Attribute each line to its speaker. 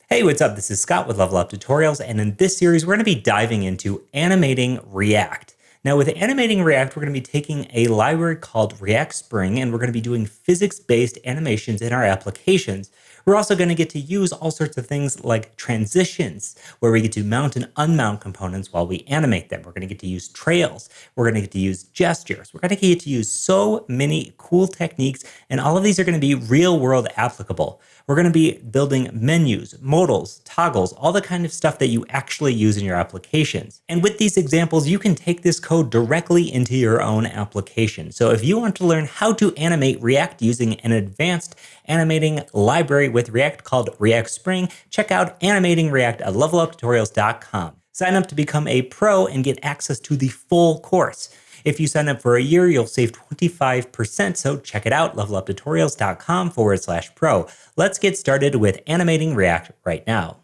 Speaker 1: Hey, what's up? This is Scott with Level Up Tutorials, and in this series, we're going to be diving into Animating React. Now, with Animating React, we're going to be taking a library called React Spring, and we're going to be doing physics-based animations in our applications. We're also going to get to use all sorts of things like transitions, where we get to mount and unmount components while we animate them. We're going to get to use trails. We're going to get to use gestures. We're going to get to use so many cool techniques, and all of these are going to be real-world applicable. We're going to be building menus, modals, toggles, all the kind of stuff that you actually use in your applications. And with these examples, you can take this code directly into your own application. So if you want to learn how to animate React using an advanced animating library with React called React Spring, check out Animating React at leveluptutorials.com. Sign up to become a pro and get access to the full course. If you sign up for a year, you'll save 25%, so check it out, leveluptutorials.com/pro. Let's get started with Animating React right now.